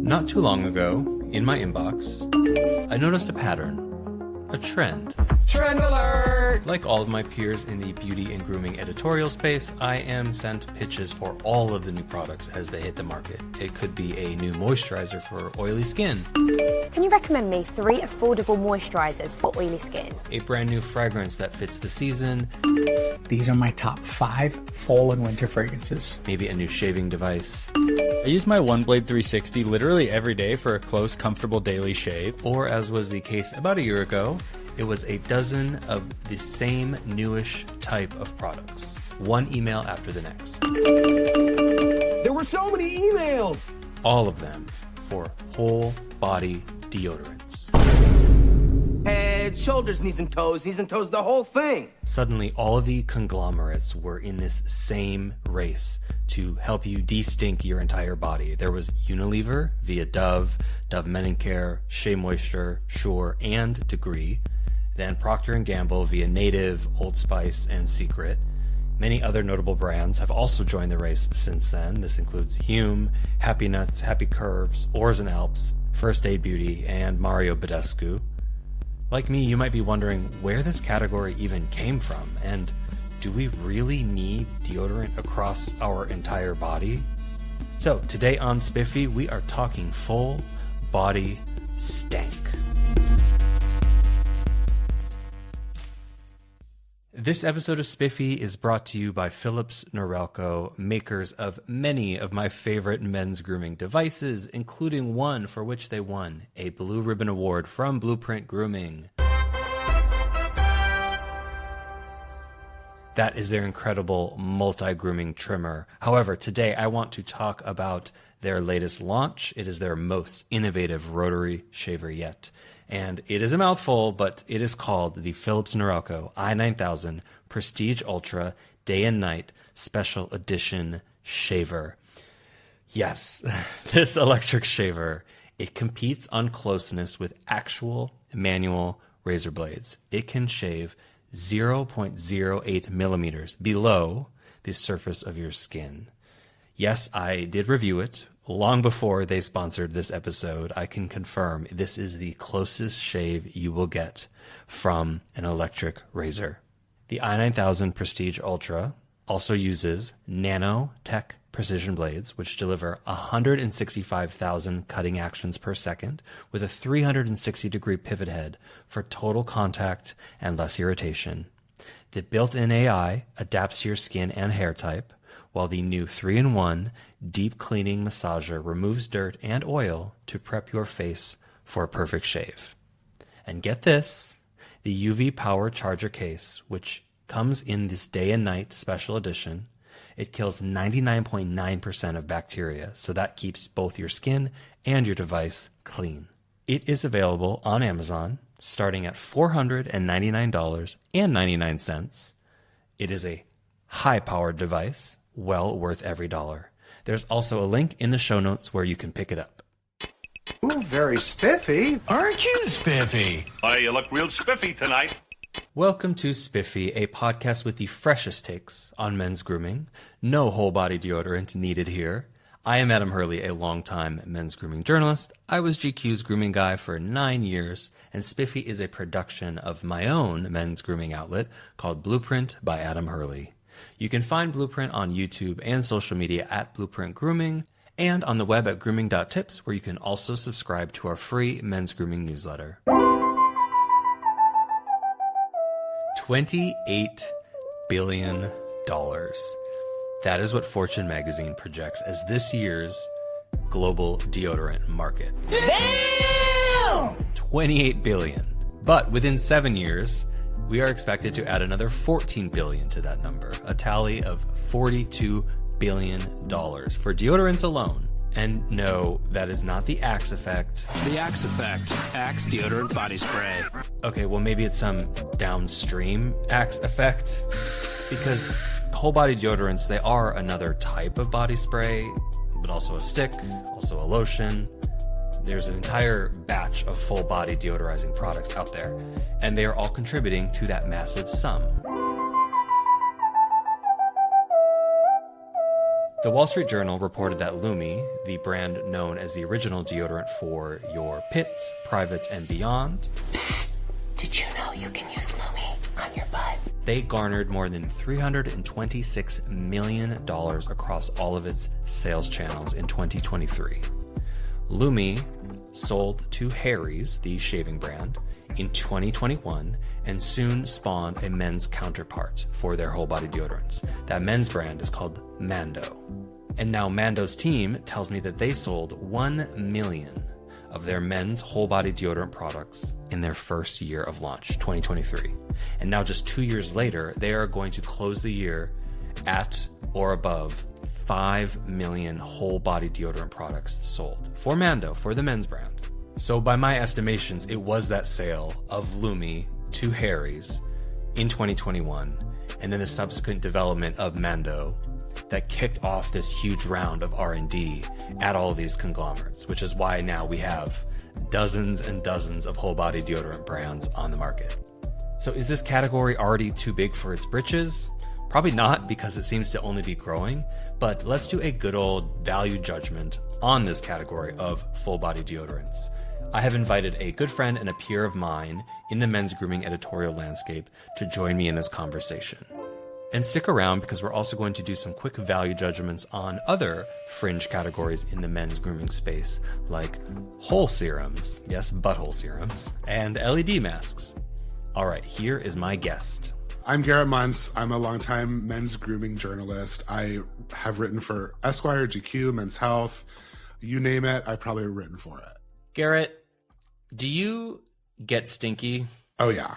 Not too long ago, in my inbox, I noticed a pattern, a trend. Trend alert! Like all of my peers in the beauty and grooming editorial space, I am sent pitches for all of the new products as they hit the market. It could be a new moisturizer for oily skin. Can you recommend me 3 affordable moisturizers for oily skin? A brand new fragrance that fits the season. These are my top 5 fall and winter fragrances. Maybe a new shaving device. I use my One Blade 360 literally every day for a close, comfortable daily shave. Or, as was the case about a year ago, it was a dozen of the same newish type of products. One email after the next. There were so many emails! All of them for whole body deodorants. Head, shoulders, knees and toes, the whole thing. Suddenly, all of the conglomerates were in this same race to help you de-stink your entire body. There was Unilever via Dove Men+CARE, Shea Moisture, Sure, and Degree. Then Procter & Gamble via Native, Old Spice, and Secret. Many other notable brands have also joined the race since then. This includes Hume, Happy Nuts, Happy Curves, Oars and Alps, First Aid Beauty, and Mario Badescu. Like me, you might be wondering where this category even came from, and do we really need deodorant across our entire body? So today on Spiffy, we are talking full body stank. This episode of Spiffy is brought to you by Philips Norelco, makers of many of my favorite men's grooming devices, including one for which they won a Blue Ribbon Award from Blueprint Grooming. That is their incredible multi-grooming trimmer. However, today I want to talk about their latest launch. It is their most innovative rotary shaver yet. And it is a mouthful, but it is called the Philips Norelco i9000 Prestige Ultra Day and Night Special Edition Shaver. Yes, this electric shaver, it competes on closeness with actual manual razor blades. It can shave 0.08 millimeters below the surface of your skin. Yes, I did review it. Long before they sponsored this episode, I can confirm this is the closest shave you will get from an electric razor. The i9000 Prestige Ultra also uses nanotech precision blades, which deliver 165,000 cutting actions per second with a 360-degree pivot head for total contact and less irritation. The built-in AI adapts to your skin and hair type, while the new 3-in-1 deep cleaning massager removes dirt and oil to prep your face for a perfect shave. And get this, the UV power charger case, which comes in this day and night special edition, it kills 99.9% of bacteria, so that keeps both your skin and your device clean. It is available on Amazon, starting at $499.99. It is a high-powered device, well worth every dollar. There's also a link in the show notes where you can pick it up. Ooh, very spiffy. Aren't you spiffy? Why, you look real spiffy tonight. Welcome to Spiffy, a podcast with the freshest takes on men's grooming. No whole body deodorant needed here. I am Adam Hurly, a longtime men's grooming journalist. I was GQ's grooming guy for 9 years, and Spiffy is a production of my own men's grooming outlet called Blueprint by Adam Hurly. You can find Blueprint on YouTube and social media at Blueprint Grooming, and on the web at grooming.tips, where you can also subscribe to our free men's grooming newsletter. $28 billion. That is what Fortune magazine projects as this year's global deodorant market. Damn! $28 billion. But within 7 years, we are expected to add another $14 billion to that number, a tally of $42 billion for deodorants alone. And no, that is not the Axe effect. The Axe effect. Axe deodorant body spray. Okay, well maybe it's some downstream Axe effect, because whole body deodorants, they are another type of body spray, but also a stick, also a lotion. There's an entire batch of full body deodorizing products out there, and they are all contributing to that massive sum. The Wall Street Journal reported that Lumi, the brand known as the original deodorant for your pits, privates, and beyond, Psst. Did you know you can use Lumi on your butt? They garnered more than $326 million across all of its sales channels in 2023. Lumi sold to Harry's, the shaving brand, in 2021 and soon spawned a men's counterpart for their whole body deodorants. That men's brand is called MANDO. And now MANDO's team tells me that they sold 1 million of their men's whole body deodorant products in their first year of launch, 2023. And now just 2 years later, they are going to close the year at or above 5 million whole body deodorant products sold for MANDO, for the men's brand. So by my estimations, it was that sale of Lumi to Harry's in 2021, and then the subsequent development of MANDO that kicked off this huge round of R&D at all of these conglomerates, which is why now we have dozens and dozens of whole body deodorant brands on the market. So is this category already too big for its britches? Probably not, because it seems to only be growing, but let's do a good old value judgment on this category of full body deodorants. I have invited a good friend and a peer of mine in the men's grooming editorial landscape to join me in this conversation. And stick around, because we're also going to do some quick value judgments on other fringe categories in the men's grooming space, like hole serums, yes, butthole serums, and LED masks. All right, here is my guest. I'm Garrett Munce. I'm a longtime men's grooming journalist. I have written for Esquire, GQ, Men's Health, you name it, I've probably written for it. Garrett, do you get stinky? Oh, yeah.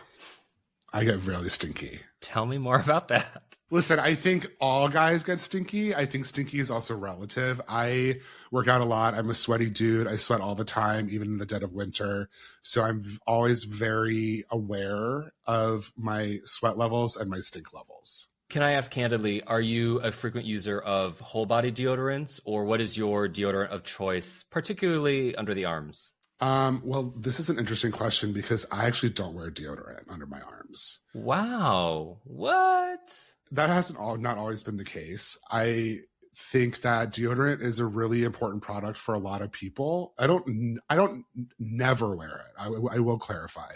I get really stinky. Tell me more about that. Listen, I think all guys get stinky. I think stinky is also relative. I work out a lot. I'm a sweaty dude. I sweat all the time, even in the dead of winter. So I'm always very aware of my sweat levels and my stink levels. Can I ask candidly, are you a frequent user of whole body deodorants, or what is your deodorant of choice, particularly under the arms? Well, this is an interesting question because I actually don't wear deodorant under my arms. Wow. What? That hasn't not always been the case. I think that deodorant is a really important product for a lot of people. I don't never wear it. I will clarify.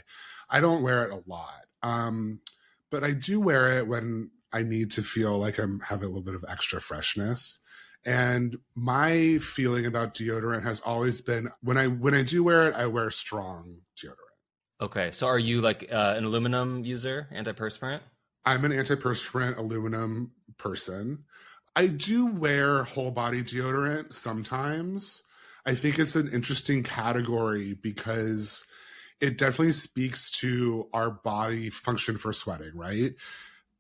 I don't wear it a lot. But I do wear it when I need to feel like I'm having a little bit of extra freshness. And my feeling about deodorant has always been when I do wear it, I wear strong deodorant. Okay. So are you like an aluminum user, antiperspirant? I'm an antiperspirant aluminum person. I do wear whole body deodorant sometimes. I think it's an interesting category because it definitely speaks to our body function for sweating, right?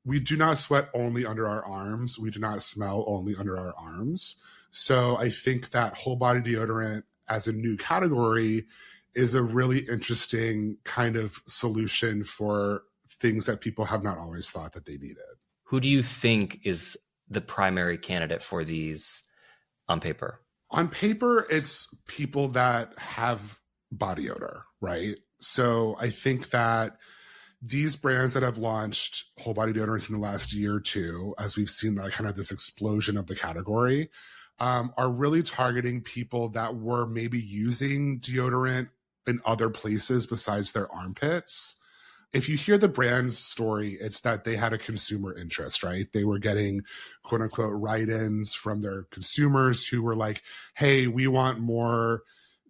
We do not sweat only under our arms. We do not smell only under our arms. So I think that whole body deodorant as a new category is a really interesting kind of solution for things that people have not always thought that they needed. Who do you think is the primary candidate for these on paper? On paper, it's people that have body odor, right? So I think that these brands that have launched whole body deodorants in the last year or two, as we've seen like kind of this explosion of the category, are really targeting people that were maybe using deodorant in other places besides their armpits. If you hear the brand's story, it's that they had a consumer interest, right? They were getting quote unquote write-ins from their consumers who were like, hey, we want more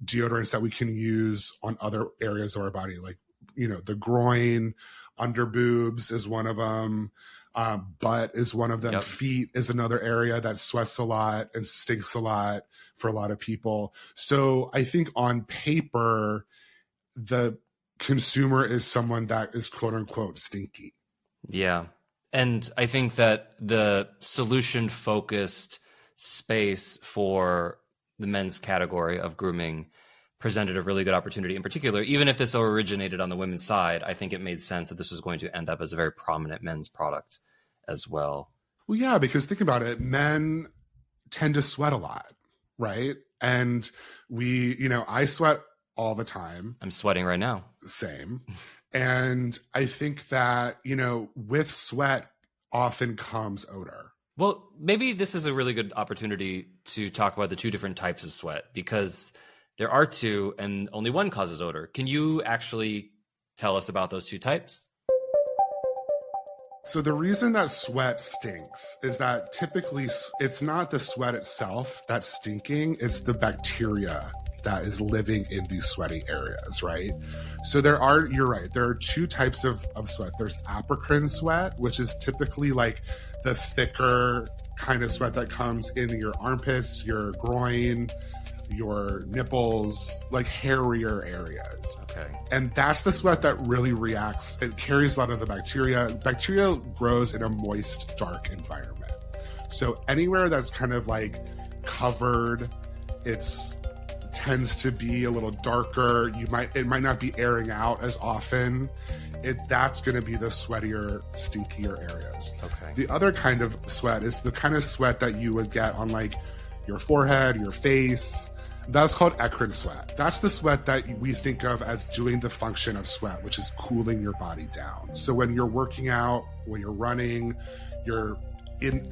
deodorants that we can use on other areas of our body, like, you know, the groin, under boobs is one of them. Butt is one of them. Yep. Feet is another area that sweats a lot and stinks a lot for a lot of people. So I think on paper, the consumer is someone that is quote unquote stinky. Yeah. And I think that the solution focused space for the men's category of grooming presented a really good opportunity. In particular, even if this originated on the women's side, I think it made sense that this was going to end up as a very prominent men's product as well. Well, yeah, because think about it. Men tend to sweat a lot, right? And I sweat all the time. I'm sweating right now. Same. And I think that, with sweat often comes odor. Well, maybe this is a really good opportunity to talk about the two different types of sweat, because there are two and only one causes odor. Can you actually tell us about those two types? So the reason that sweat stinks is that typically it's not the sweat itself that's stinking, it's the bacteria that is living in these sweaty areas, right? So you're right, there are two types of sweat. There's apocrine sweat, which is typically like the thicker kind of sweat that comes in your armpits, your groin, your nipples, like hairier areas. Okay. And that's the sweat that really reacts. It carries a lot of the bacteria. Bacteria grows in a moist, dark environment. So anywhere that's kind of like covered, tends to be a little darker. It might not be airing out as often. That's going to be the sweatier, stinkier areas. Okay. The other kind of sweat is the kind of sweat that you would get on like your forehead, your face. That's called eccrine sweat. That's the sweat that we think of as doing the function of sweat, which is cooling your body down. So when you're working out, when you're running, you're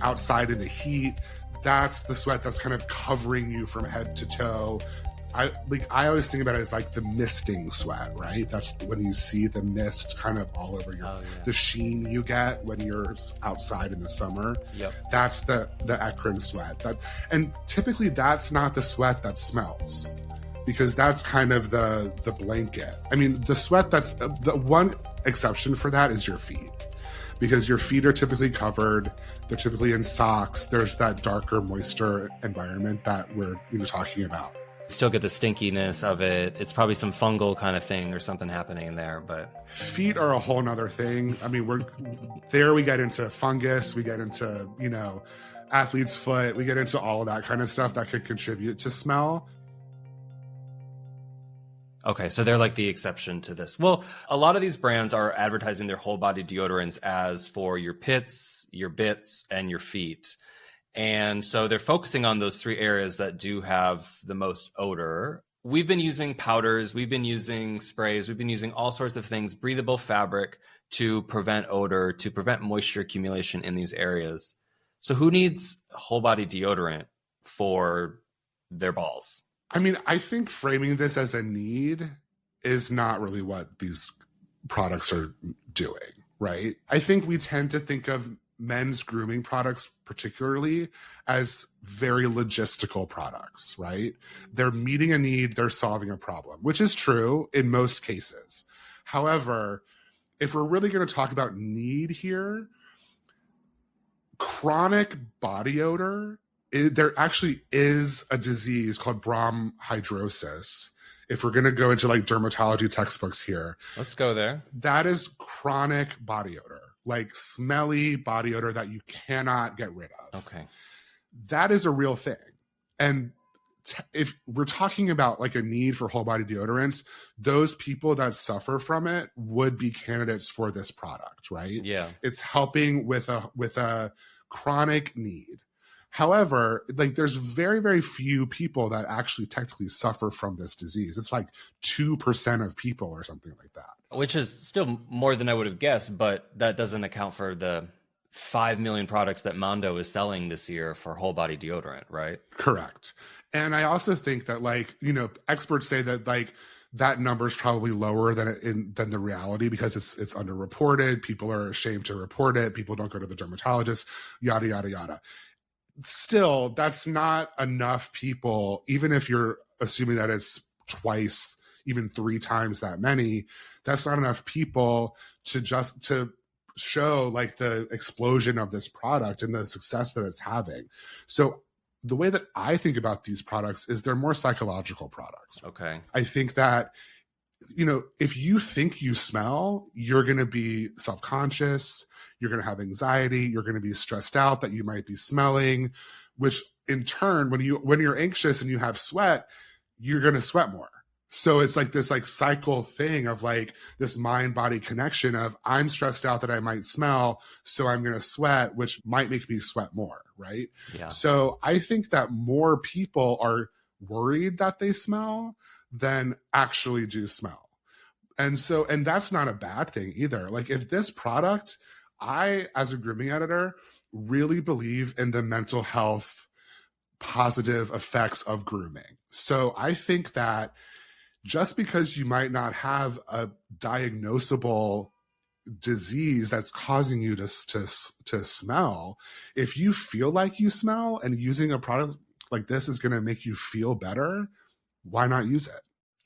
outside in the heat, that's the sweat that's kind of covering you from head to toe. I always think about it as like the misting sweat, right? That's when you see the mist kind of all over the sheen you get when you're outside in the summer. Yep. That's the eccrine sweat. And typically that's not the sweat that smells, because that's kind of the blanket. I mean, the sweat that's the one exception for that is your feet, because your feet are typically covered. They're typically in socks. There's that darker, moisture environment that we're talking about. Still get the stinkiness of it. It's probably some fungal kind of thing or something happening there, but feet are a whole nother thing. I mean, we get into fungus, we get into, athlete's foot, we get into all of that kind of stuff that could contribute to smell. Okay, so they're like the exception to this. Well, a lot of these brands are advertising their whole body deodorants as for your pits, your bits, and your feet. And so they're focusing on those three areas that do have the most odor. We've been using powders, we've been using sprays, we've been using all sorts of things, breathable fabric to prevent odor, to prevent moisture accumulation in these areas. So who needs whole body deodorant for their balls? I mean, I think framing this as a need is not really what these products are doing, right? I think we tend to think of men's grooming products particularly as very logistical products, right? They're meeting a need, they're solving a problem, which is true in most cases. However, if we're really going to talk about need here, chronic body odor, there actually is a disease called bromhidrosis. If we're going to go into like dermatology textbooks here, let's go there. That is chronic body odor, like smelly body odor that you cannot get rid of. Okay. That is a real thing. And if we're talking about like a need for whole body deodorants, those people that suffer from it would be candidates for this product, right? Yeah. It's helping with a chronic need. However, like there's very, very few people that actually technically suffer from this disease. It's like 2% of people or something like that. Which is still more than I would have guessed, but that doesn't account for the 5 million products that MANDO is selling this year for whole body deodorant, right? Correct. And I also think that experts say that that number is probably lower than the reality because it's underreported. People are ashamed to report it. People don't go to the dermatologist, yada, yada, yada. Still, that's not enough people, even if you're assuming that it's twice, even 3 times that many, that's not enough people to show like the explosion of this product and the success that it's having. So the way that I think about these products is they're more psychological products. Okay. I think that, if you think you smell, you're going to be self-conscious, you're going to have anxiety, you're going to be stressed out that you might be smelling, which in turn, when you're anxious and you have sweat, you're going to sweat more. So it's like this cycle thing of like this mind-body connection of I'm stressed out that I might smell, so I'm going to sweat, which might make me sweat more, right? Yeah. So I think that more people are worried that they smell than actually do smell. And that's not a bad thing either. Like if this product, I, as a grooming editor, really believe in the mental health positive effects of grooming. So I think that just because you might not have a diagnosable disease that's causing you to smell, if you feel like you smell and using a product like this is going to make you feel better, why not use it?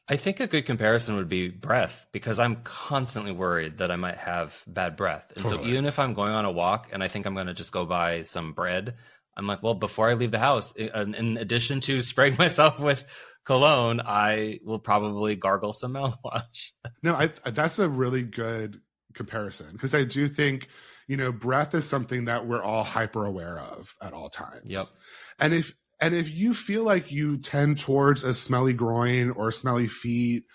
I think a good comparison would be breath, because I'm constantly worried that I might have bad breath. And so even if I'm going on a walk and I think I'm going to just go buy some bread, I'm like, well, before I leave the house, in addition to spraying myself with cologne, I will probably gargle some mouthwash. No, that's a really good comparison, because I do think, breath is something that we're all hyper aware of at all times. Yep. And if you feel like you tend towards a smelly groin or smelly feet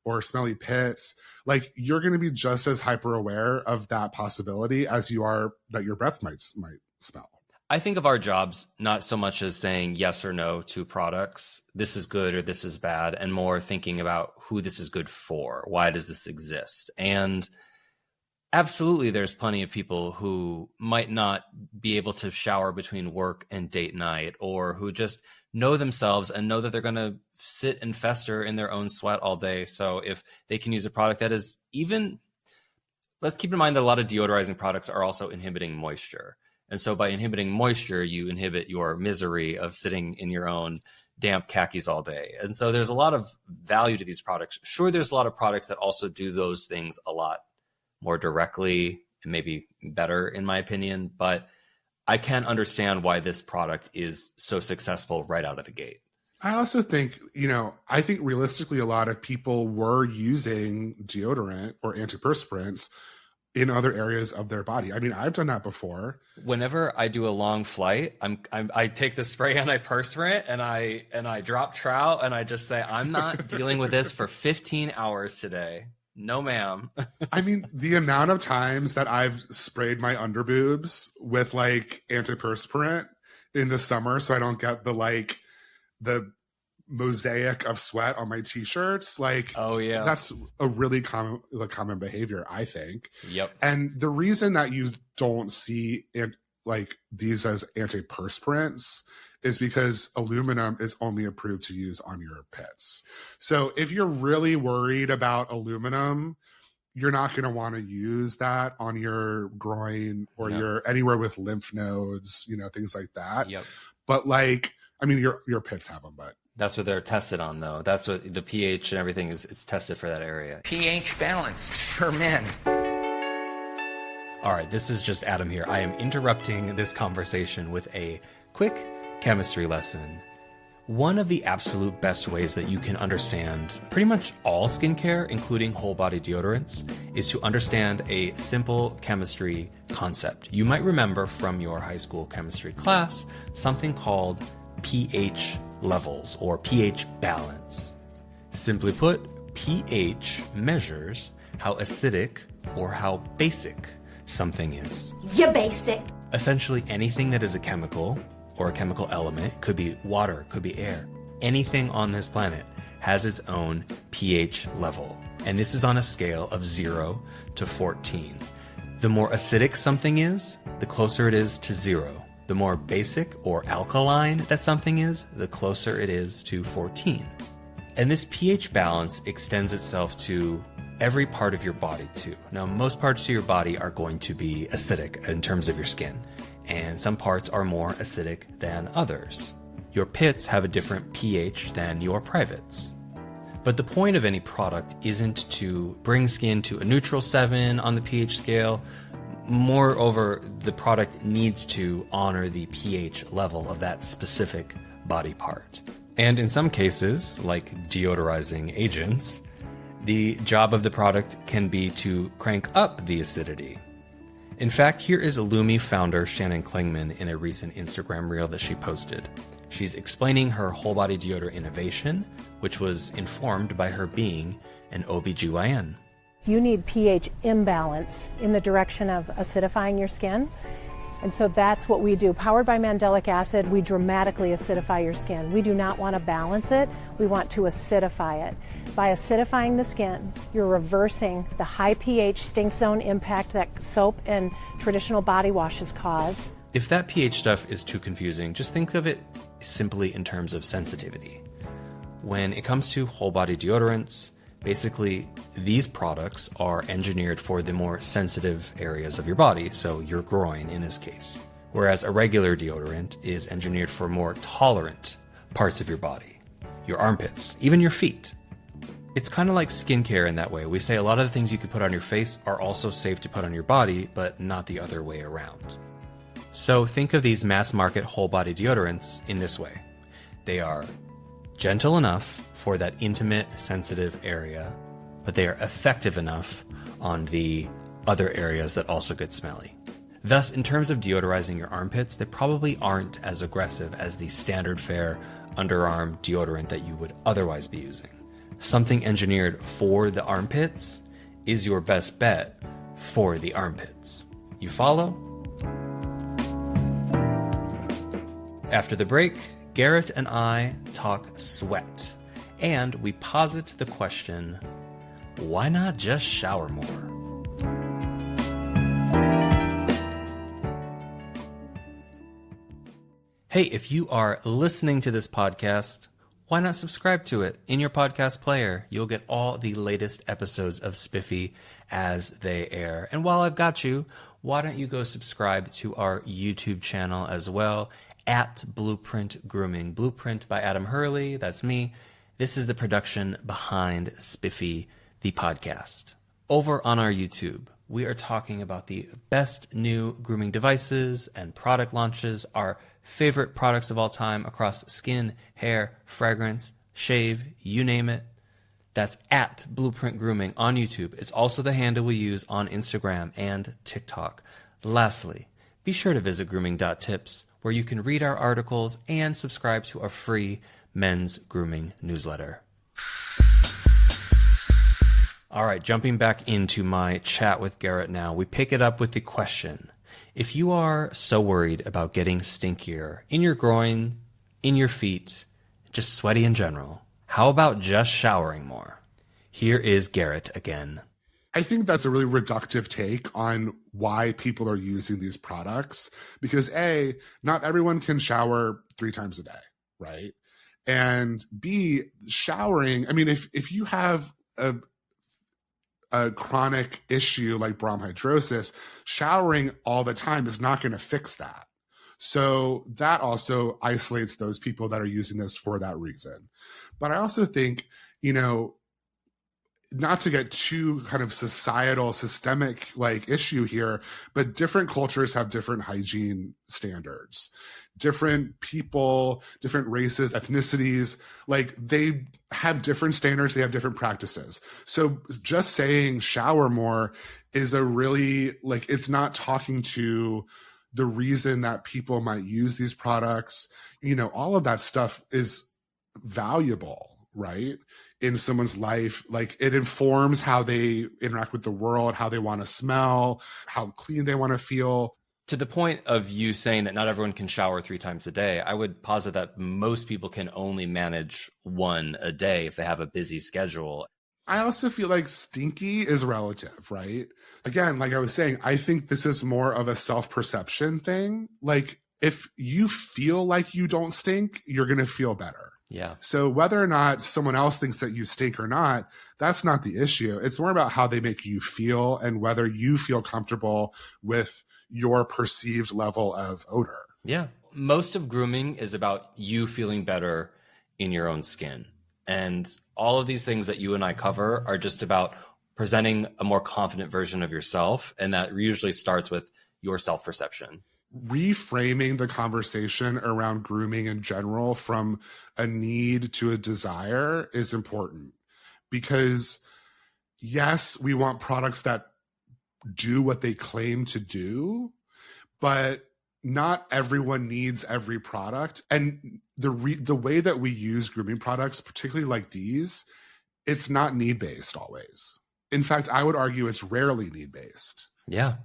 or smelly pits, like you're going to be just as hyper aware of that possibility as you are that your breath might smell. I think of our jobs not so much as saying yes or no to products, this is good or this is bad, and more thinking about who this is good for. Why does this exist? And absolutely, there's plenty of people who might not be able to shower between work and date night, or who just know themselves and know that they're going to sit and fester in their own sweat all day. So if they can use a product that is even, let's keep in mind that a lot of deodorizing products are also inhibiting moisture. And so by inhibiting moisture, you inhibit your misery of sitting in your own damp khakis all day. And so there's a lot of value to these products. Sure, there's a lot of products that also do those things a lot more directly and maybe better, in my opinion. But I can understand why this product is so successful right out of the gate. I also think, I think realistically, a lot of people were using deodorant or antiperspirants in other areas of their body. I mean, I've done that before. Whenever I do a long flight, I take the spray antiperspirant and I drop trout and I just say, I'm not dealing with this for 15 hours today. No, ma'am. I mean, the amount of times that I've sprayed my underboobs with like antiperspirant in the summer so I don't get the mosaic of sweat on my t-shirts, oh yeah, that's a really common behavior, I think. Yep. And the reason that you don't see these as antiperspirants is because aluminum is only approved to use on your pits. So if you're really worried about aluminum, you're not going to want to use that on your groin or your anywhere with lymph nodes, things like that. Yep. But your pits have them, but that's what they're tested on, though. That's what the pH and everything is. It's tested for that area. pH balanced for men. All right, this is just Adam here. I am interrupting this conversation with a quick chemistry lesson. One of the absolute best ways that you can understand pretty much all skincare, including whole body deodorants, is to understand a simple chemistry concept. You might remember from your high school chemistry class something called pH levels or pH balance. Simply put, pH measures how acidic or how basic something is. You're basic. Essentially anything that is a chemical or a chemical element, could be water, could be air, anything on this planet has its own pH level. And this is on a scale of 0 to 14. The more acidic something is, the closer it is to 0. The more basic or alkaline that something is, the closer it is to 14. And this pH balance extends itself to every part of your body too. Now, most parts of your body are going to be acidic in terms of your skin, and some parts are more acidic than others. Your pits have a different pH than your privates. But the point of any product isn't to bring skin to a neutral 7 on the pH scale. Moreover, the product needs to honor the pH level of that specific body part. And in some cases, like deodorizing agents, the job of the product can be to crank up the acidity. In fact, here is Lumi founder Shannon Klingman in a recent Instagram reel that she posted. She's explaining her whole body deodorant innovation, which was informed by her being an OBGYN. You need pH imbalance in the direction of acidifying your skin. And so that's what we do. Powered by mandelic acid, we dramatically acidify your skin. We do not want to balance it. We want to acidify it. By acidifying the skin, you're reversing the high pH stink zone impact that soap and traditional body washes cause. If that pH stuff is too confusing, just think of it simply in terms of sensitivity. When it comes to whole body deodorants, basically these products are engineered for the more sensitive areas of your body, so your groin in this case. Whereas a regular deodorant is engineered for more tolerant parts of your body, your armpits, even your feet. It's kind of like skincare in that way. We say a lot of the things you can put on your face are also safe to put on your body, but not the other way around. So think of these mass market whole body deodorants in this way. They are gentle enough for that intimate, sensitive area, but they are effective enough on the other areas that also get smelly. Thus, in terms of deodorizing your armpits, they probably aren't as aggressive as the standard fare underarm deodorant that you would otherwise be using. Something engineered for the armpits is your best bet for the armpits. You follow? After the break, Garrett and I talk sweat, and we posit the question, why not just shower more? Hey, if you are listening to this podcast, why not subscribe to it in your podcast player? You'll get all the latest episodes of Spiffy as they air. And while I've got you, why don't you go subscribe to our YouTube channel as well, at Blueprint Grooming. Blueprint by Adam Hurly, that's me. This is the production behind Spiffy, the podcast. Over on our YouTube, we are talking about the best new grooming devices and product launches, our favorite products of all time across skin, hair, fragrance, shave, you name it. That's at Blueprint Grooming on YouTube. It's also the handle we use on Instagram and TikTok. Lastly, be sure to visit grooming.tips, where you can read our articles and subscribe to our free men's grooming newsletter. All right, jumping back into my chat with Garrett now, we pick it up with the question. If you are so worried about getting stinkier in your groin, in your feet, just sweaty in general, how about just showering more? Here is Garrett again. I think that's a really reductive take on why people are using these products because A, not everyone can shower 3 times a day, right? And B, showering, I mean, if you have a chronic issue like bronchidrosis, showering all the time is not going to fix that. So that also isolates those people that are using this for that reason. But I also think, not to get too kind of societal, systemic like issue here, but different cultures have different hygiene standards. Different people, different races, ethnicities, like they have different standards, they have different practices. So just saying shower more is a really, like, it's not talking to the reason that people might use these products. All of that stuff is valuable, right? In someone's life, like it informs how they interact with the world, how they want to smell, how clean they want to feel. To the point of you saying that not everyone can shower 3 times a day, I would posit that most people can only manage 1 a day if they have a busy schedule. I also feel like stinky is relative, right? Again, like I was saying, I think this is more of a self-perception thing. Like if you feel like you don't stink, you're going to feel better. Yeah. So whether or not someone else thinks that you stink or not, that's not the issue. It's more about how they make you feel and whether you feel comfortable with your perceived level of odor. Yeah. Most of grooming is about you feeling better in your own skin. And all of these things that you and I cover are just about presenting a more confident version of yourself. And that usually starts with your self-perception. Reframing the conversation around grooming in general from a need to a desire is important because yes, we want products that do what they claim to do, but not everyone needs every product. And the way that we use grooming products, particularly like these, it's not need-based always. In fact, I would argue it's rarely need-based. Yeah,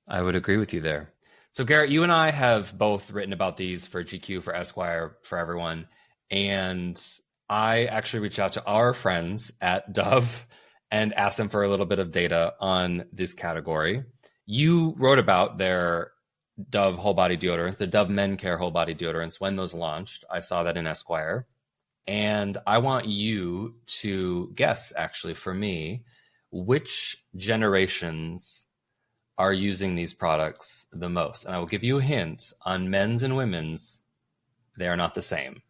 I would agree with you there. So Garrett, you and I have both written about these for GQ, for Esquire, for everyone. And I actually reached out to our friends at Dove and asked them for a little bit of data on this category. You wrote about their Dove whole body deodorant, the Dove MEN+CARE whole body deodorants, when those launched. I saw that in Esquire. And I want you to guess, actually, for me, which generations are using these products the most. And I will give you a hint. On men's and women's, they are not the same.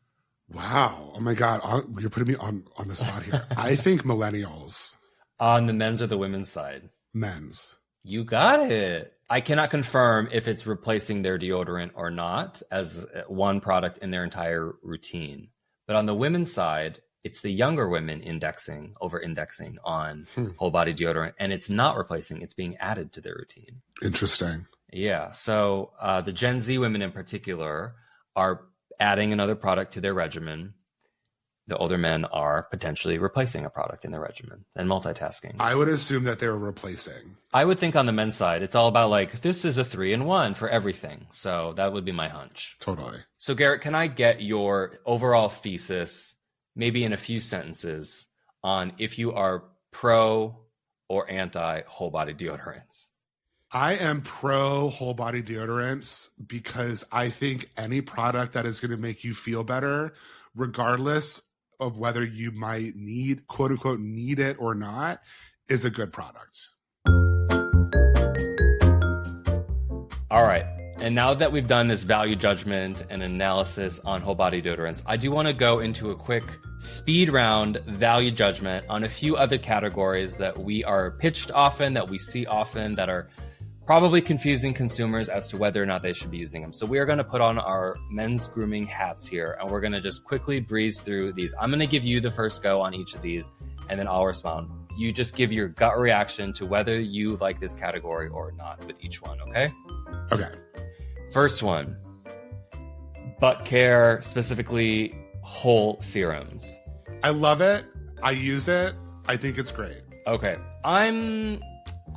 Wow. Oh my God. You're putting me on the spot here. I think millennials. On the men's or the women's side? Men's. You got it. I cannot confirm if it's replacing their deodorant or not as one product in their entire routine. But on the women's side, it's the younger women over-indexing on whole body deodorant. And it's not replacing, it's being added to their routine. Interesting. Yeah. So the Gen Z women in particular are adding another product to their regimen. The older men are potentially replacing a product in their regimen and multitasking. I would assume that they were replacing. I would think on the men's side, it's all about like, this is a 3-in-1 for everything. So that would be my hunch. Totally. So Garrett, can I get your overall thesis, maybe in a few sentences, on if you are pro or anti whole body deodorants? I am pro whole body deodorants because I think any product that is going to make you feel better, regardless of whether you might need, quote unquote, need it or not, is a good product. All right. And now that we've done this value judgment and analysis on whole body deodorants, I do want to go into a quick speed round value judgment on a few other categories that we are pitched often, that we see often, that are probably confusing consumers as to whether or not they should be using them. So we are going to put on our men's grooming hats here, and we're going to just quickly breeze through these. I'm going to give you the first go on each of these, and then I'll respond. You just give your gut reaction to whether you like this category or not with each one, okay? Okay. First one, butt care, specifically whole serums. I love it. I use it. I think it's great. Okay. I'm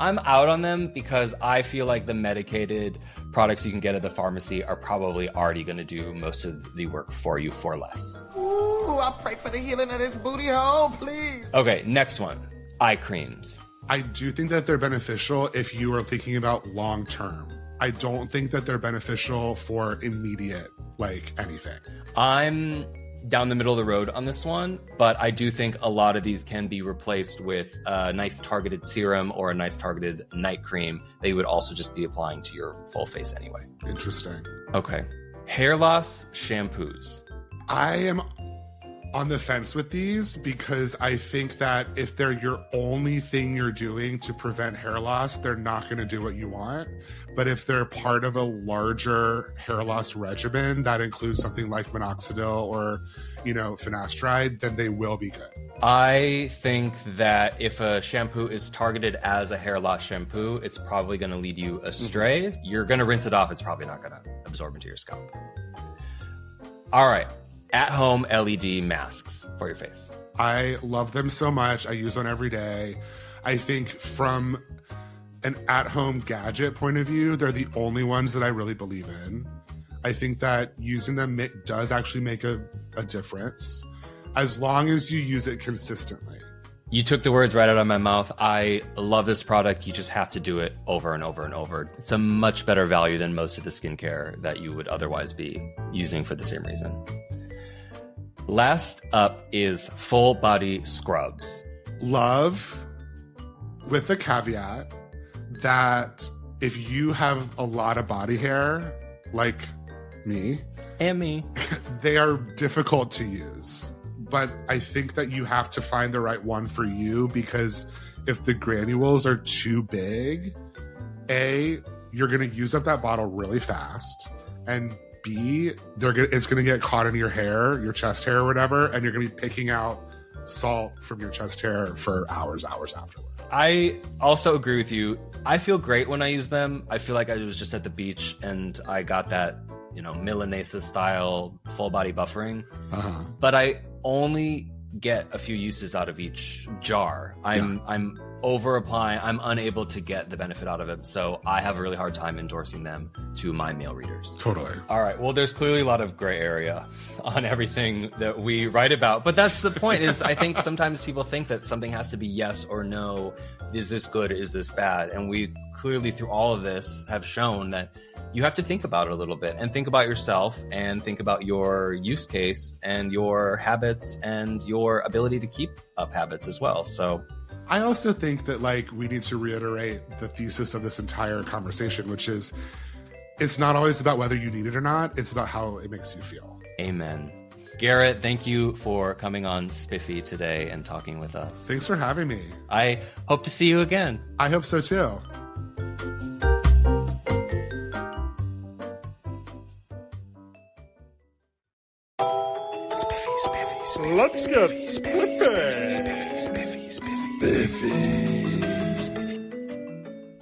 out on them because I feel like the medicated products you can get at the pharmacy are probably already going to do most of the work for you for less. Ooh, I pray for the healing of this booty hole, please. Okay, next one, eye creams. I do think that they're beneficial if you are thinking about long term. I don't think that they're beneficial for immediate, like anything. I'm down the middle of the road on this one, but I do think a lot of these can be replaced with a nice targeted serum or a nice targeted night cream that you would also just be applying to your full face anyway. Interesting. Okay. Hair loss shampoos. I am on the fence with these because I think that if they're your only thing you're doing to prevent hair loss, they're not going to do what you want. But if they're part of a larger hair loss regimen that includes something like minoxidil or, finasteride, then they will be good. I think that if a shampoo is targeted as a hair loss shampoo, it's probably going to lead you astray. Mm-hmm. You're going to rinse it off. It's probably not going to absorb into your scalp. All right. At-home LED masks for your face. I love them so much. I use one every day. I think from an at-home gadget point of view, they're the only ones that I really believe in. I think that using them does actually make a difference as long as you use it consistently. You took the words right out of my mouth. I love this product. You just have to do it over and over and over. It's a much better value than most of the skincare that you would otherwise be using for the same reason. Last up is full body scrubs. Love, with the caveat that if you have a lot of body hair, like me, and me, they are difficult to use. But I think that you have to find the right one for you, because if the granules are too big, A, you're going to use up that bottle really fast, and B, it's going to get caught in your hair, your chest hair or whatever, and you're going to be picking out salt from your chest hair for hours afterward. I also agree with you. I feel great when I use them. I feel like I was just at the beach and I got that, Milanesa style full body buffering. Uh-huh. But I only get a few uses out of each jar. I'm over applying. I'm unable to get the benefit out of it. So I have a really hard time endorsing them to my male readers. Totally. All right. Well, there's clearly a lot of gray area on everything that we write about. But that's the point is I think sometimes people think that something has to be yes or no. Is this good? Is this bad? And we clearly through all of this have shown that you have to think about it a little bit and think about yourself and think about your use case and your habits and your ability to keep up habits as well. So I also think that like we need to reiterate the thesis of this entire conversation, which is it's not always about whether you need it or not. It's about how it makes you feel. Amen. Garrett, thank you for coming on Spiffy today and talking with us. Thanks for having me. I hope to see you again. I hope so too. Let's get spiffy.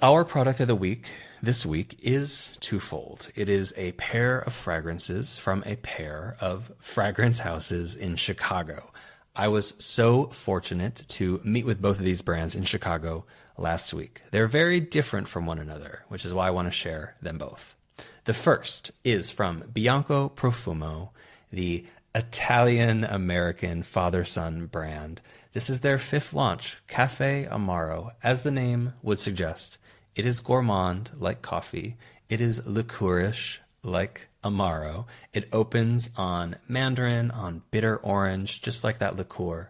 Our product of the week this week is twofold. It is a pair of fragrances from a pair of fragrance houses in Chicago. I was so fortunate to meet with both of these brands in Chicago last week. They're very different from one another, which is why I want to share them both. The first is from Bianco Profumo, the Italian-American father-son brand. This is their 5th launch, Cafe Amaro. As the name would suggest, it is gourmand like coffee. It is liqueurish like Amaro. It opens on mandarin, on bitter orange, just like that liqueur.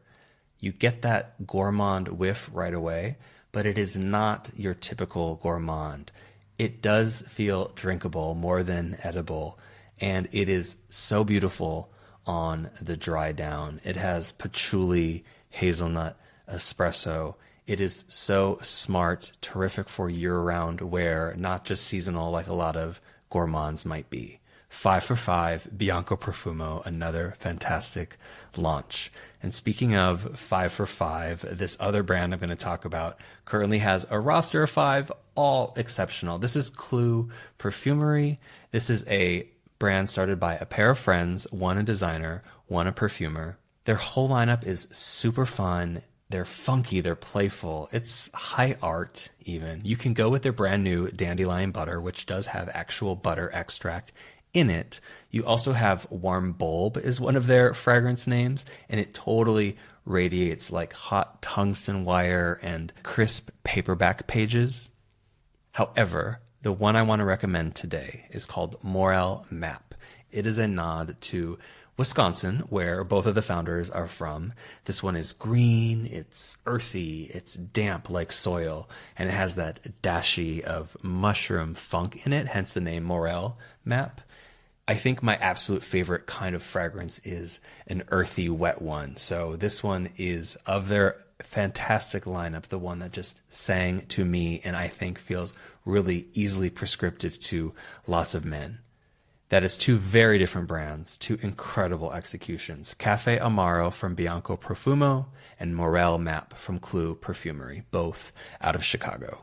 You get that gourmand whiff right away, but it is not your typical gourmand. It does feel drinkable more than edible, and it is so beautiful on the dry down. It has patchouli, hazelnut, espresso. It is so smart, terrific for year-round wear, not just seasonal like a lot of gourmands might be. 5 for 5, Bianco Profumo, another fantastic launch. And speaking of 5 for 5, this other brand I'm going to talk about currently has a roster of 5, all exceptional. This is Clue Perfumery. This is a brand started by a pair of friends, one a designer, one a perfumer. Their whole lineup is super fun. They're funky, they're playful. It's high art even. You can go with their brand new Dandelion Butter, which does have actual butter extract in it. You also have Warm Bulb is one of their fragrance names, and it totally radiates like hot tungsten wire and crisp paperback pages. However, the one I want to recommend today is called Morel Map. It is a nod to Wisconsin, where both of the founders are from. This one is green, it's earthy, it's damp like soil, and it has that dashi of mushroom funk in it, hence the name Morel Map. I think my absolute favorite kind of fragrance is an earthy, wet one. So this one is of their fantastic lineup, the one that just sang to me and I think feels really easily prescriptive to lots of men. That is 2 very different brands, 2 incredible executions. Cafe Amaro from Bianco Profumo and Morel Map from Clue Perfumery, both out of Chicago.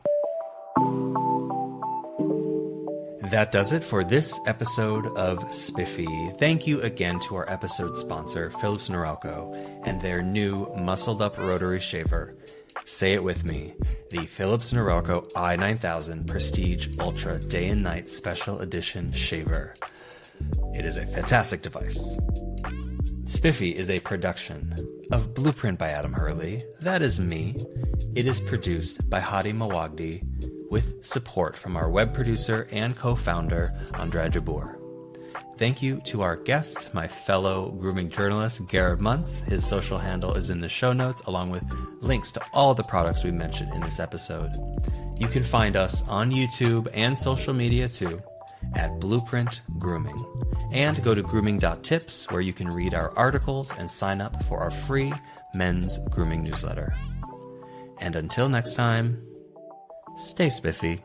That does it for this episode of Spiffy. Thank you again to our episode sponsor, Philips Norelco, and their new muscled-up rotary shaver. Say it with me, the Philips Norelco i9000 Prestige Ultra Day and Night Special Edition Shaver. It is a fantastic device. Spiffy is a production of Blueprint by Adam Hurly. That is me. It is produced by Hady Mawajdeh with support from our web producer and co-founder, André Jabur. Thank you to our guest, my fellow grooming journalist, Garrett Munce. His social handle is in the show notes, along with links to all the products we mentioned in this episode. You can find us on YouTube and social media too, at Blueprint Grooming. And go to grooming.tips, where you can read our articles and sign up for our free men's grooming newsletter. And until next time, stay spiffy.